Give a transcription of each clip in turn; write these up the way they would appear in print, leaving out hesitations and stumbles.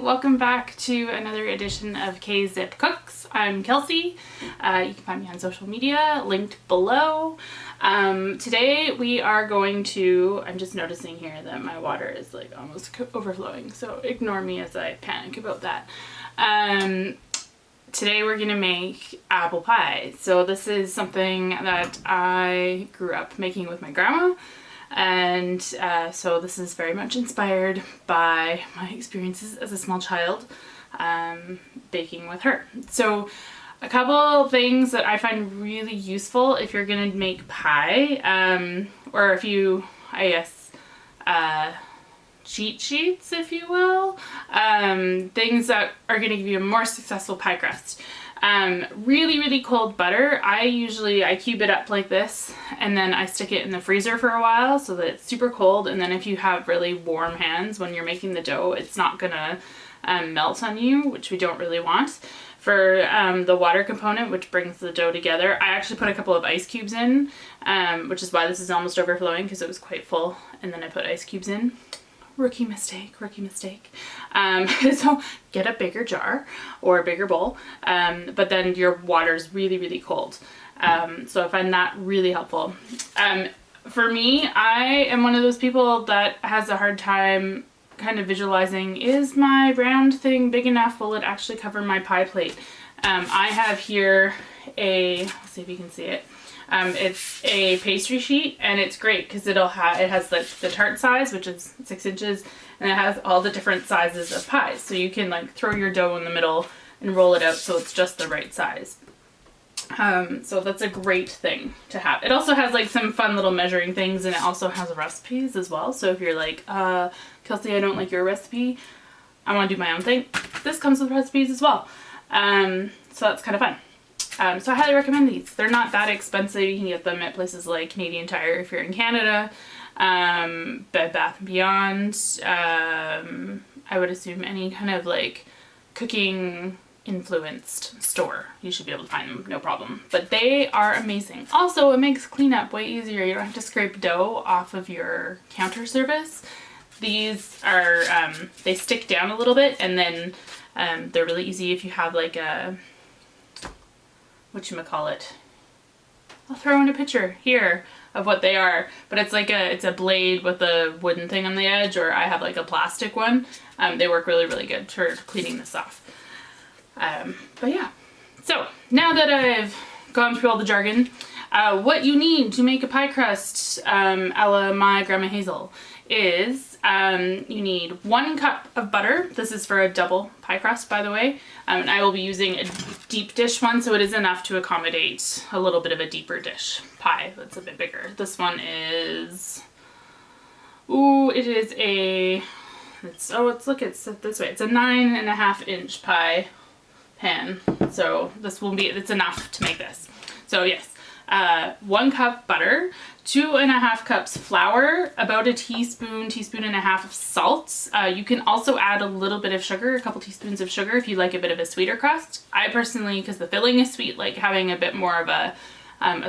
welcome back to another edition of K-Zip Cooks. I'm Kelsey. You can find me on social media, linked below. Today we are going to, I'm just noticing here that my water is like almost overflowing, so ignore me as I panic about that. Today we're gonna make apple pie. So this is something that I grew up making with my grandma. And so this is very much inspired by my experiences as a small child baking with her. So a couple things that I find really useful if you're gonna make pie, or if you, I guess, cheat sheets, if you will, things that are gonna give you a more successful pie crust. Really cold butter. I cube it up like this and then I stick it in the freezer for a while so that it's super cold, and then if you have really warm hands when you're making the dough, it's not gonna melt on you, which we don't really want. For the water component, which brings the dough together, I actually put a couple of ice cubes in, which is why this is almost overflowing, because it was quite full, and then I put ice cubes in. Rookie mistake. So get a bigger jar or a bigger bowl, but then your water's really cold. So I find that really helpful. For me, I am one of those people that has a hard time kind of visualizing, is my round thing big enough? Will it actually cover my pie plate? I have here let's see if you can see it. It's a pastry sheet, and it's great because it has the tart size, which is 6 inches, and it has all the different sizes of pies. So you can like throw your dough in the middle and roll it out so it's just the right size. So that's a great thing to have. It also has like some fun little measuring things, and it also has recipes as well. So if you're like, Kelsey, I don't like your recipe, I want to do my own thing, this comes with recipes as well. So that's kind of fun. So I highly recommend these. They're not that expensive. You can get them at places like Canadian Tire if you're in Canada, Bed Bath & Beyond, I would assume any kind of like cooking influenced store. You should be able to find them, no problem. But they are amazing. Also, it makes cleanup way easier. You don't have to scrape dough off of your counter surface. These are, they stick down a little bit, and then they're really easy if you have like a, whatchamacallit. I'll throw in a picture here of what they are, but it's like it's a blade with a wooden thing on the edge, or I have like a plastic one. They work really good for cleaning this off. But yeah, so now that I've gone through all the jargon, what you need to make a pie crust a la my Grandma Hazel is you need 1 cup of butter. This is for a double pie crust, by the way. And I will be using a deep dish one, so it is enough to accommodate a little bit of a deeper dish pie that's a bit bigger. This one is, it is it's this way. It's a 9.5 inch pie pan. So it's enough to make this. So yes, 1 cup butter, 2.5 cups flour, about a teaspoon and a half of salt. You can also add a little bit of sugar, a couple teaspoons of sugar if you like a bit of a sweeter crust. I personally, because the filling is sweet, like having a bit more of a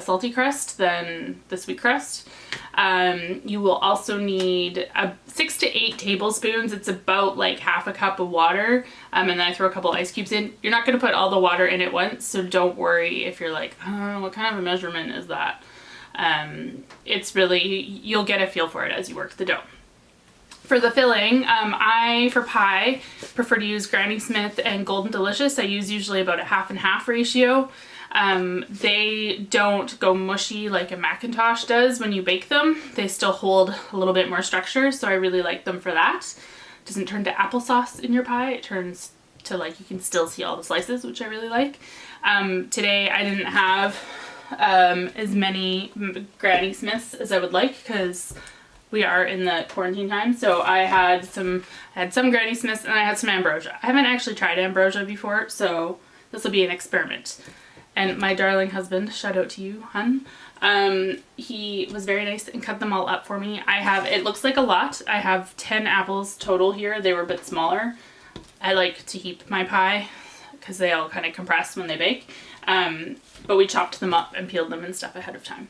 salty crust than the sweet crust. You will also need 6 to 8 tablespoons. It's about like half a cup of water. And then I throw a couple ice cubes in. You're not going to put all the water in at once, so don't worry if you're like, what kind of a measurement is that? It's really, you'll get a feel for it as you work the dough. For the filling, for pie, prefer to use Granny Smith and Golden Delicious. I use usually about a 50/50 ratio. They don't go mushy like a Macintosh does when you bake them. They still hold a little bit more structure, so I really like them for that. It doesn't turn to applesauce in your pie. It turns to like, you can still see all the slices, which I really like. Today I didn't have as many Granny Smiths as I would like, because we are in the quarantine time. So I had some Granny Smiths, and I had some ambrosia. I haven't actually tried ambrosia before, so this will be an experiment. And my darling husband, shout out to you, hun. He was very nice and cut them all up for me. It looks like a lot. I have 10 apples total here. They were a bit smaller. I like to heap my pie because they all kind of compress when they bake. But we chopped them up and peeled them and stuff ahead of time.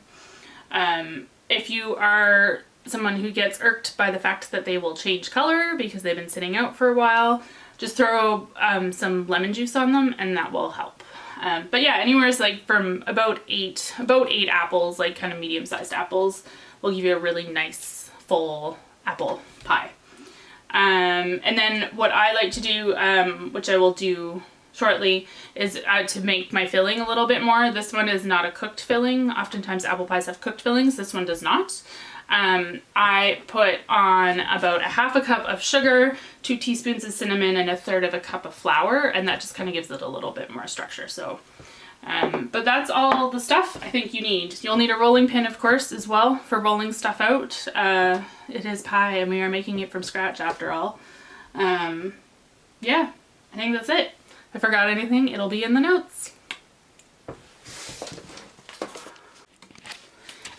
If you are someone who gets irked by the fact that they will change color because they've been sitting out for a while, just throw some lemon juice on them and that will help. But yeah, anywhere is like from about eight apples, like kind of medium-sized apples, will give you a really nice full apple pie. And then what I like to do, which I will do shortly, is to make my filling a little bit more. This one is not a cooked filling. Oftentimes apple pies have cooked fillings. This one does not. I put on about a half a cup of sugar, 2 teaspoons of cinnamon, and 1/3 cup of flour, and that just kind of gives it a little bit more structure. So, but that's all the stuff I think you need. You'll need a rolling pin, of course, as well for rolling stuff out. It is pie, and we are making it from scratch after all. Yeah, I think that's it. If I forgot anything, it'll be in the notes.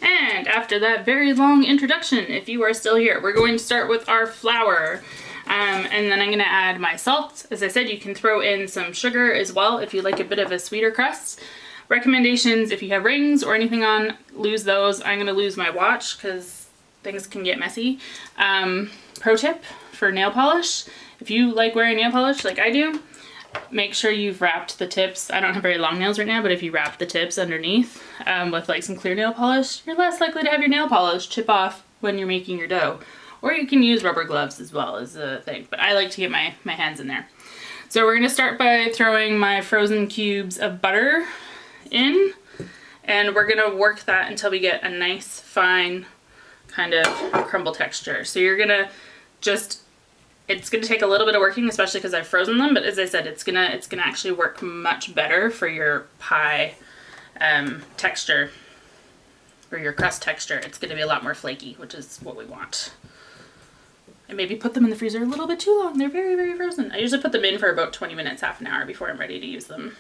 And after that very long introduction, if you are still here, we're going to start with our flour. And then I'm going to add my salt. As I said, you can throw in some sugar as well if you like a bit of a sweeter crust. Recommendations, if you have rings or anything on, lose those. I'm going to lose my watch because things can get messy. Pro tip for nail polish, if you like wearing nail polish like I do, make sure you've wrapped the tips. I don't have very long nails right now, but if you wrap the tips underneath with like some clear nail polish, you're less likely to have your nail polish chip off when you're making your dough. Or you can use rubber gloves as well as a thing, but I like to get my hands in there. So we're gonna start by throwing my frozen cubes of butter in, and we're gonna work that until we get a nice fine kind of crumble texture. So you're gonna it's gonna take a little bit of working, especially because I've frozen them, but as I said, it's gonna actually work much better for your pie texture, for your crust texture. It's gonna be a lot more flaky, which is what we want. And maybe put them in the freezer a little bit too long. They're very, very frozen. I usually put them in for about 20 minutes, half an hour before I'm ready to use them.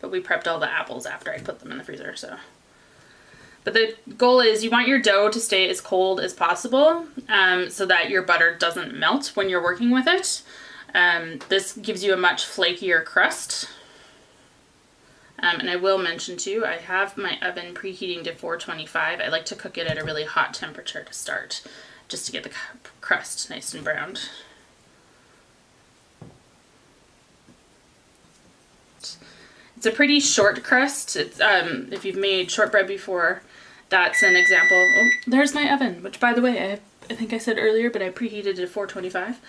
But we prepped all the apples after I put them in the freezer, so. But the goal is you want your dough to stay as cold as possible so that your butter doesn't melt when you're working with it. This gives you a much flakier crust. And I will mention too, I have my oven preheating to 425. I like to cook it at a really hot temperature to start, just to get the crust nice and browned. It's a pretty short crust. It's if you've made shortbread before, that's an example. Oh, there's my oven, which by the way, I think I said earlier, but I preheated to 425.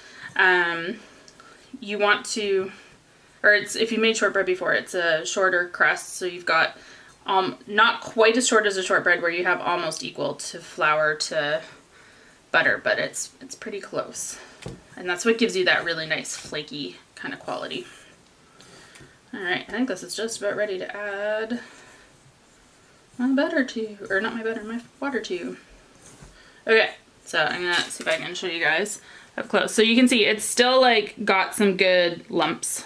You want to, or if you made shortbread before, it's a shorter crust, so you've got not quite as short as a shortbread where you have almost equal to flour to butter, but it's pretty close. And that's what gives you that really nice flaky kind of quality. All right, I think this is just about ready to add my butter to, or not my butter, my water to. Okay, so I'm gonna see if I can show you guys up close. So you can see it's still like got some good lumps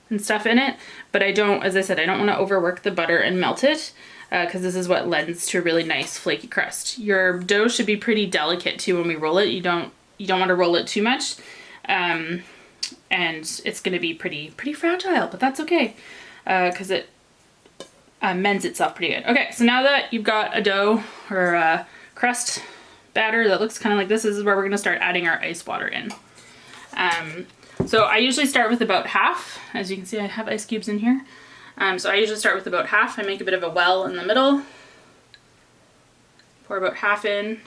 and stuff in it, but I don't, as I said, I don't want to overwork the butter and melt it because this is what lends to a really nice flaky crust. Your dough should be pretty delicate too when we roll it. You don't want to roll it too much. And it's going to be pretty fragile, but that's okay because it mends itself pretty good. Okay, so now that you've got a dough or a crust batter that looks kind of like this is where we're going to start adding our ice water in. So I usually start with about half. As you can see, I have ice cubes in here. So I usually start with about half. I make a bit of a well in the middle. Pour about half in.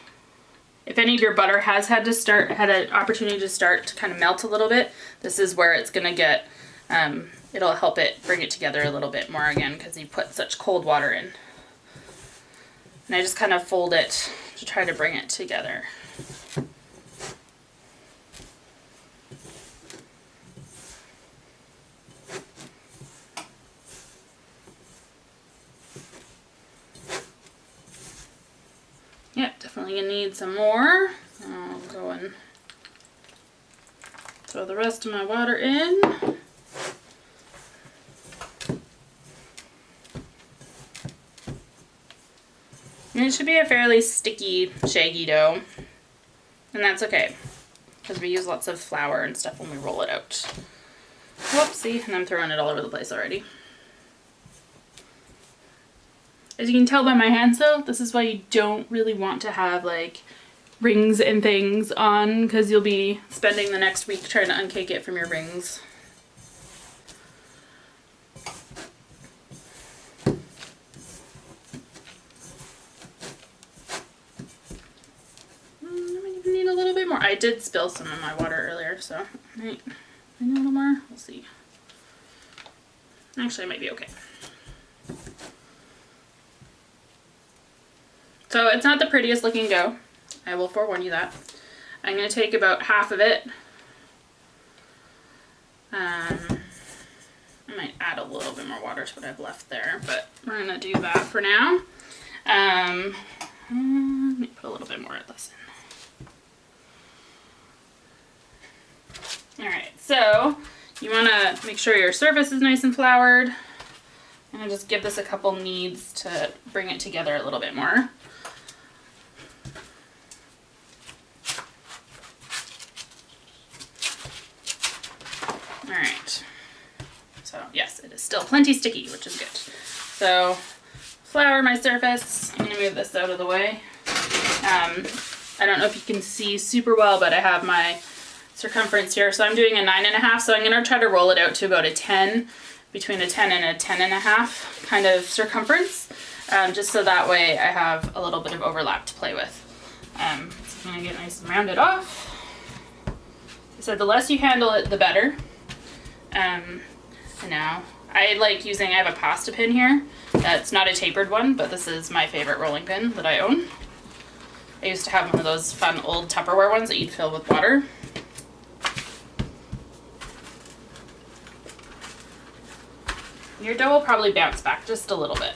If any of your butter has had an opportunity to start to kind of melt a little bit, this is where it's going to get, it'll help it bring it together a little bit more again because you put such cold water in. And I just kind of fold it to try to bring it together. Yep, definitely gonna need some more. I'll go and throw the rest of my water in. And it should be a fairly sticky, shaggy dough. And that's okay, because we use lots of flour and stuff when we roll it out. Whoopsie, and I'm throwing it all over the place already. As you can tell by my hands though, this is why you don't really want to have like rings and things on, because you'll be spending the next week trying to uncake it from your rings. I might even need a little bit more. I did spill some of my water earlier, so I might need a little more. We'll see. Actually, it might be okay. So it's not the prettiest looking dough. I will forewarn you that. I'm going to take about half of it. I might add a little bit more water to what I've left there, but we're going to do that for now. Let me put a little bit more of this in. Alright, so you want to make sure your surface is nice and floured. I'm going to just give this a couple kneads to bring it together a little bit more. Alright, so yes, it is still plenty sticky, which is good. So, flour my surface. I'm going to move this out of the way. I don't know if you can see super well, but I have my circumference here. So I'm doing a 9.5, so I'm going to try to roll it out to about a 10, between a 10 and a 10.5 kind of circumference, just so that way I have a little bit of overlap to play with. So I'm going to get nice and rounded off. So the less you handle it, the better. And now I like using, I have a pasta pin here. It's not a tapered one, but this is my favorite rolling pin that I own. I used to have one of those fun old Tupperware ones that you'd fill with water. Your dough will probably bounce back just a little bit.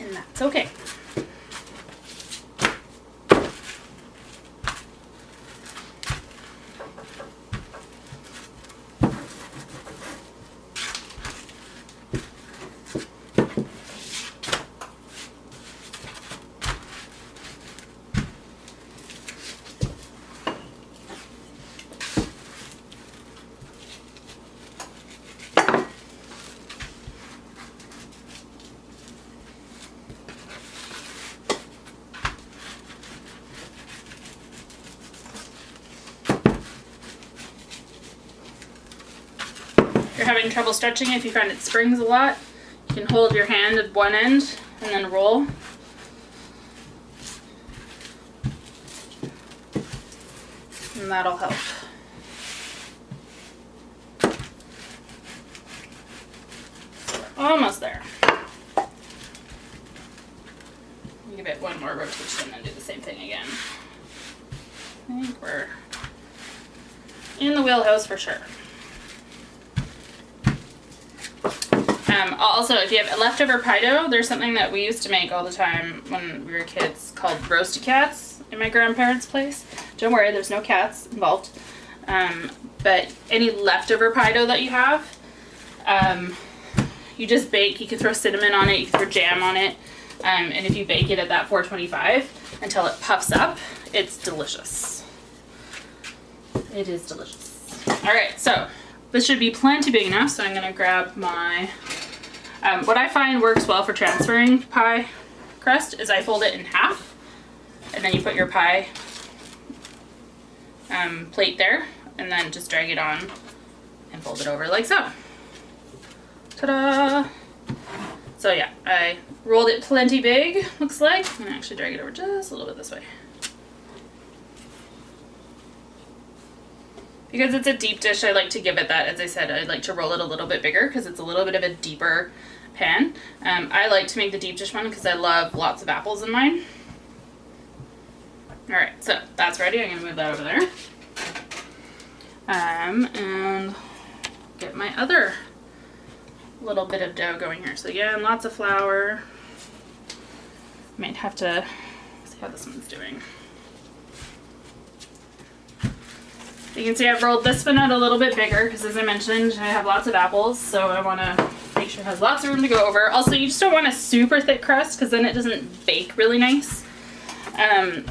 And that's okay. If you're having trouble stretching, if you find it springs a lot, you can hold your hand at one end and then roll. And that'll help. Almost there. Give it one more rotation and do the same thing again. I think we're in the wheelhouse for sure. Also, if you have leftover pie dough, there's something that we used to make all the time when we were kids called roasty cats in my grandparents' place. Don't worry, there's no cats involved. But any leftover pie dough that you have, you just bake. You can throw cinnamon on it, you can throw jam on it, and if you bake it at that 425 until it puffs up, it's delicious. It is delicious. Alright, so this should be plenty big enough, so I'm going to grab my... what I find works well for transferring pie crust is I fold it in half, and then you put your pie plate there, and then just drag it on and fold it over like so. Ta-da! So yeah, I rolled it plenty big, looks like. I'm going to actually drag it over just a little bit this way. Because it's a deep dish, I like to give it that, as I said, I like to roll it a little bit bigger because it's a little bit of a deeper pan. I like to make the deep dish one because I love lots of apples in mine. Alright, so that's ready. I'm going to move that over there. And get my other little bit of dough going here. So again, lots of flour. Might have to see how this one's doing. You can see I've rolled this one out a little bit bigger because, as I mentioned, I have lots of apples, so I want to make sure it has lots of room to go over. Also, you just don't want a super thick crust because then it doesn't bake really nice.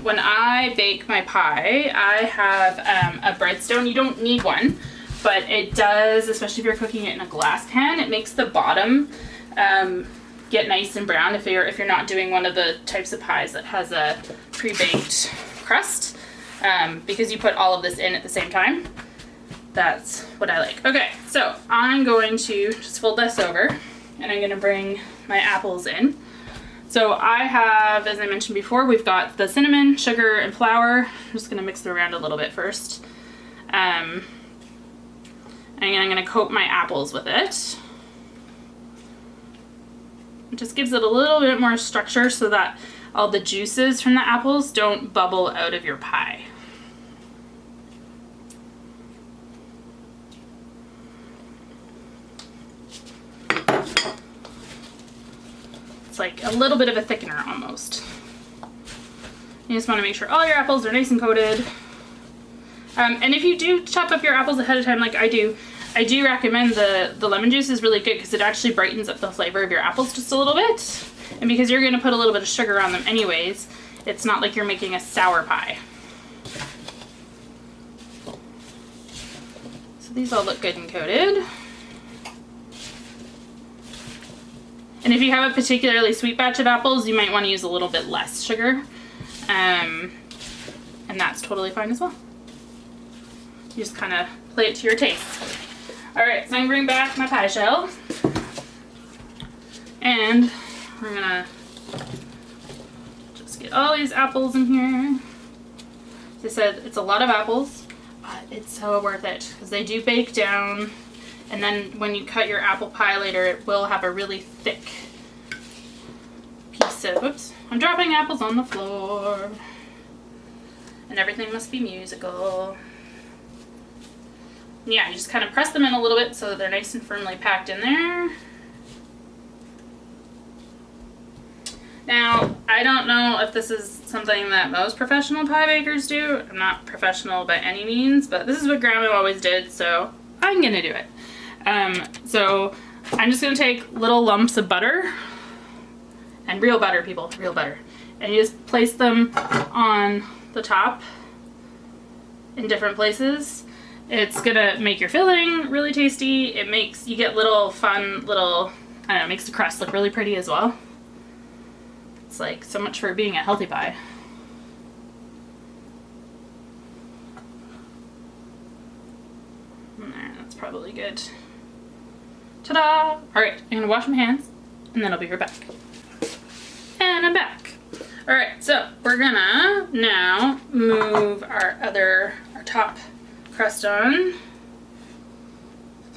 When I bake my pie, I have a breadstone. You don't need one, but it does, especially if you're cooking it in a glass pan, it makes the bottom get nice and brown if you're not doing one of the types of pies that has a pre-baked crust, because you put all of this in at the same time. That's what I like. Okay, so I'm going to just fold this over, and I'm gonna bring my apples in. So I have, as I mentioned before, we've got the cinnamon, sugar, and flour. I'm just gonna mix it around a little bit first. And I'm gonna coat my apples with it. It just gives it a little bit more structure so that all the juices from the apples don't bubble out of your pie. It's like a little bit of a thickener almost. You just want to make sure all your apples are nice and coated. And if you do chop up your apples ahead of time like I do recommend the lemon juice is really good because it actually brightens up the flavor of your apples just a little bit. And because you're going to put a little bit of sugar on them anyways, it's not like you're making a sour pie. So these all look good and coated. And if you have a particularly sweet batch of apples, you might want to use a little bit less sugar. And that's totally fine as well. You just kind of play it to your taste. Alright, so I'm going to bring back my pie shell. And we're going to just get all these apples in here. As I said, it's a lot of apples, but it's so worth it because they do bake down. And then when you cut your apple pie later, it will have a really thick piece of, whoops, I'm dropping apples on the floor. And everything must be musical. Yeah, you just kind of press them in a little bit so that they're nice and firmly packed in there. Now, I don't know if this is something that most professional pie bakers do. I'm not professional by any means, but this is what Grandma always did, so I'm gonna do it. So I'm just gonna take little lumps of butter, and real butter, people, real butter, and you just place them on the top in different places. It's gonna make your filling really tasty. It makes, you get little fun little, I don't know, it makes the crust look really pretty as well. It's like so much for being a healthy pie. There, that's probably good. Ta-da! Alright, I'm gonna wash my hands and then I'll be right back. And I'm back. Alright, so we're gonna now move our top crust on.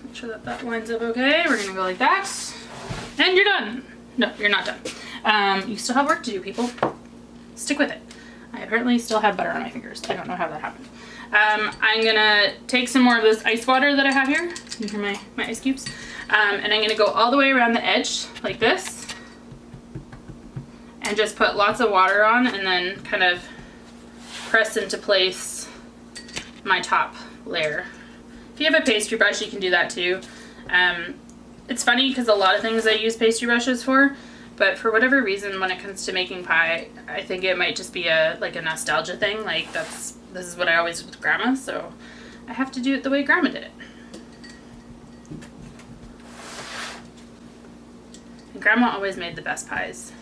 Make sure that that lines up okay. We're gonna go like that. And you're done. No, you're not done. You still have work to do, people. Stick with it. I apparently still have butter on my fingers. I don't know how that happened. I'm gonna take some more of this ice water that I have here. You hear my ice cubes? And I'm gonna go all the way around the edge like this. And just put lots of water on and then kind of press into place my top layer. If you have a pastry brush, you can do that too. It's funny because a lot of things I use pastry brushes for, but for whatever reason when it comes to making pie, I think it might just be like a nostalgia thing. Like this is what I always did with Grandma, so I have to do it the way Grandma did it. And Grandma always made the best pies.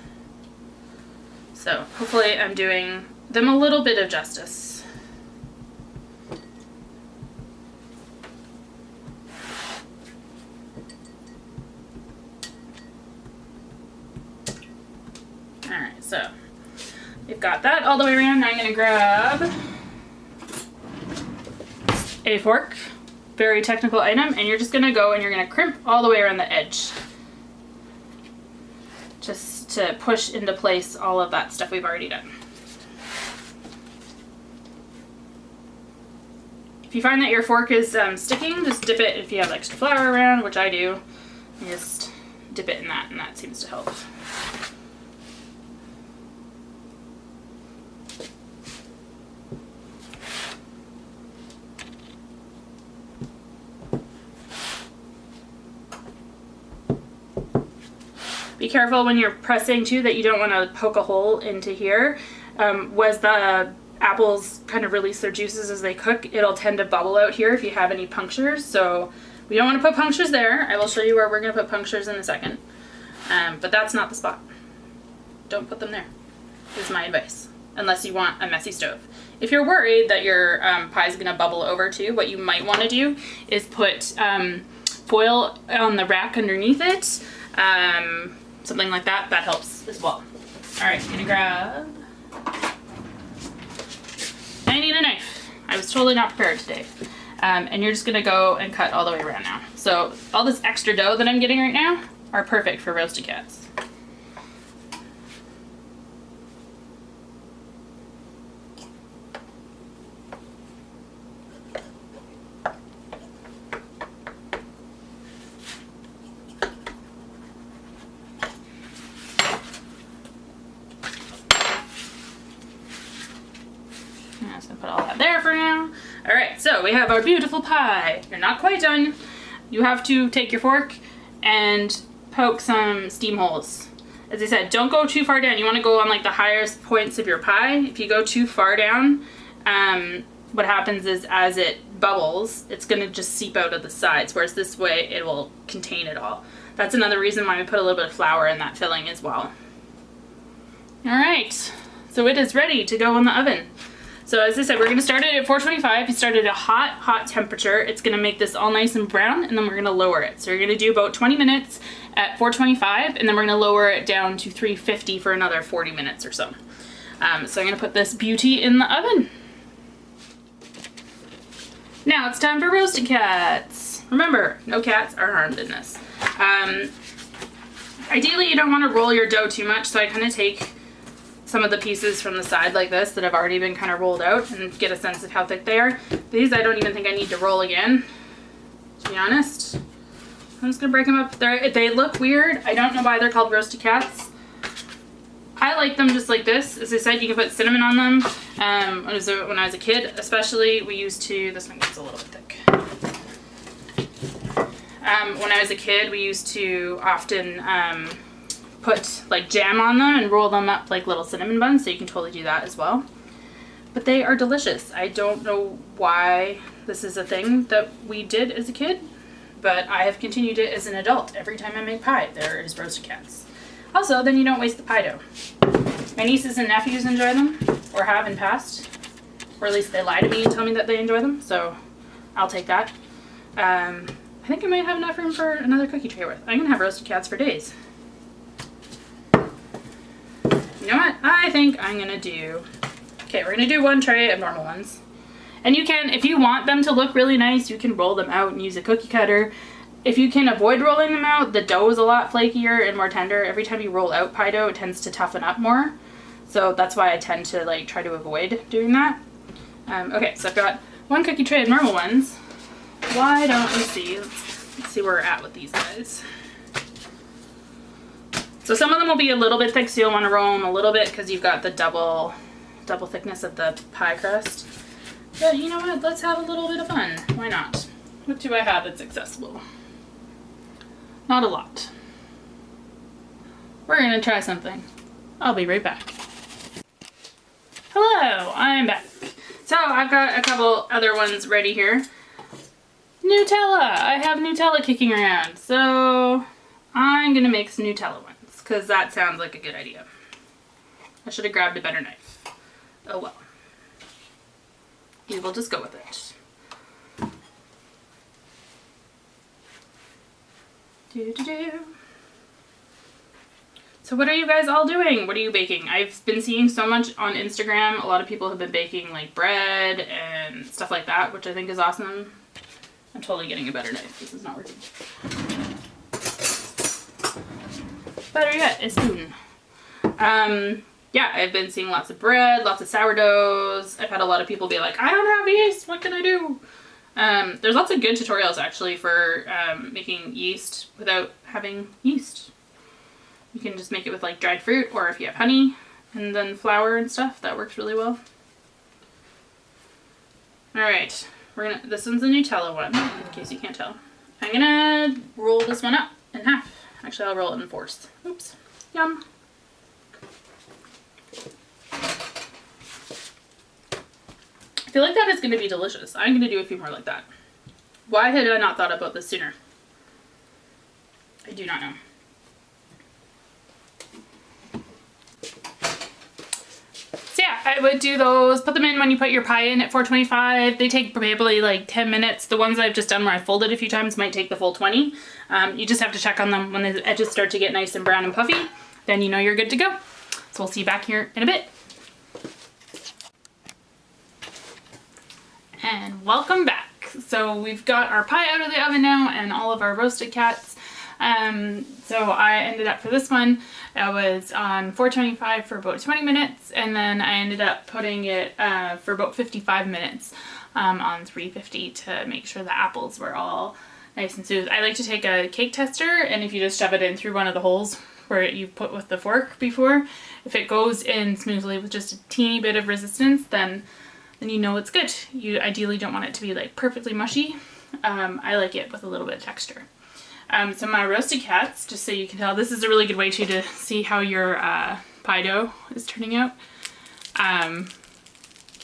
So hopefully I'm doing them a little bit of justice. Alright, so we've got that all the way around. Now I'm going to grab a fork, very technical item, and you're just going to go and you're going to crimp all the way around the edge. Just to push into place all of that stuff we've already done. If you find that your fork is sticking, just dip it if you have extra flour around, which I do. You just dip it in that and that seems to help. Be careful when you're pressing too that you don't want to poke a hole into here. Was the apples kind of release their juices as they cook, it'll tend to bubble out here if you have any punctures. So we don't want to put punctures there. I will show you where we're going to put punctures in a second. But that's not the spot. Don't put them there, is my advice, unless you want a messy stove. If you're worried that your pie is going to bubble over too, what you might want to do is put foil on the rack underneath it. Something like that. That helps as well. All right, I'm going to grab... I need a knife. I was totally not prepared today. And you're just going to go and cut all the way around now. So all this extra dough that I'm getting right now are perfect for roasted cats. I'm just gonna put all that there for now. All right, so we have our beautiful pie. You're not quite done. You have to take your fork and poke some steam holes. As I said, don't go too far down. You want to go on like the highest points of your pie. If you go too far down, what happens is as it bubbles, it's gonna just seep out of the sides, whereas this way it will contain it all. That's another reason why we put a little bit of flour in that filling as well. All right, so it is ready to go in the oven. So as I said, we're gonna start it at 425. You start at a hot temperature. It's gonna make this all nice and brown, and then we're gonna lower it. So you're gonna do about 20 minutes at 425, and then we're gonna lower it down to 350 for another 40 minutes or so. So I'm gonna put this beauty in the oven. Now it's time for roasted cats. Remember, no cats are harmed in this. Ideally, you don't wanna roll your dough too much, so I kinda take some of the pieces from the side like this that have already been kind of rolled out and get a sense of how thick they are. These I don't even think I need to roll again, to be honest. I'm just gonna break them up. They look weird. I don't know why they're called roasted cats. I like them just like this. As I said, you can put cinnamon on them. When I was a kid, especially, we used to, this one gets a little bit thick. When I was a kid, we used to often put like jam on them and roll them up like little cinnamon buns, so you can totally do that as well. But they are delicious. I don't know why this is a thing that we did as a kid, but I have continued it as an adult. Every time I make pie, there is roasted cats. Also, then you don't waste the pie dough. My nieces and nephews enjoy them, or have in past, or at least they lie to me and tell me that they enjoy them, so I'll take that. I think I might have enough room for another cookie tray worth. I'm gonna have roasted cats for days. You know what? I think I'm gonna do... Okay, we're gonna do one tray of normal ones. And you can, if you want them to look really nice, you can roll them out and use a cookie cutter. If you can avoid rolling them out, the dough is a lot flakier and more tender. Every time you roll out pie dough, it tends to toughen up more. So that's why I tend to like try to avoid doing that. Okay, so I've got one cookie tray of normal ones. Why don't we see? Let's see where we're at with these guys. So some of them will be a little bit thick, so you'll want to roll them a little bit because you've got the double thickness of the pie crust. But you know what? Let's have a little bit of fun. Why not? What do I have that's accessible? Not a lot. We're gonna try something. I'll be right back. Hello, I'm back. So I've got a couple other ones ready here. Nutella! I have Nutella kicking around, so I'm gonna make some Nutella ones because that sounds like a good idea. I should have grabbed a better knife. Oh well. We will just go with it. So what are you guys all doing? What are you baking? I've been seeing so much on Instagram. A lot of people have been baking like bread and stuff like that, which I think is awesome. I'm totally getting a better knife. This is not working. Better yet, a spoon. Yeah, I've been seeing lots of bread, lots of sourdoughs. I've had a lot of people be like, I don't have yeast, what can I do? There's lots of good tutorials actually for making yeast without having yeast. You can just make it with like dried fruit, or if you have honey and then flour and stuff, that works really well. Alright, this one's a Nutella one, in case you can't tell. I'm gonna roll this one up in half. Actually, I'll roll it in fourths. Oops. Yum. feel like that is going to be delicious. I'm going to do a few more like that. Why had I not thought about this sooner? I do not know. So yeah, I would do those. Put them in when you put your pie in at 425. They take probably like 10 minutes. The ones I've just done where I folded a few times might take the full 20. You just have to check on them when the edges start to get nice and brown and puffy. Then you know you're good to go. So we'll see you back here in a bit. And welcome back. So we've got our pie out of the oven now and all of our roasted cats. So I ended up for this one, I was on 425 for about 20 minutes, and then I ended up putting it for about 55 minutes on 350 to make sure the apples were all nice and smooth. I like to take a cake tester, and if you just shove it in through one of the holes where you put with the fork before, if it goes in smoothly with just a teeny bit of resistance, then you know it's good. You ideally don't want it to be like perfectly mushy. I like it with a little bit of texture. So my roasted cats, just so you can tell, this is a really good way to see how your pie dough is turning out. You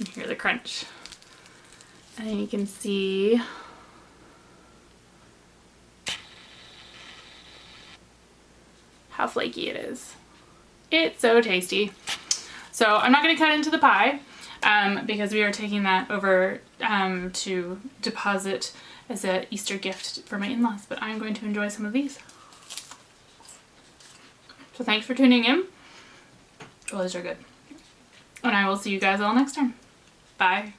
can hear the crunch. And you can see how flaky it is. It's so tasty. So I'm not going to cut into the pie because we are taking that over to deposit as an Easter gift for my in-laws, but I'm going to enjoy some of these. So thanks for tuning in. Oh, those are good. And I will see you guys all next time. Bye.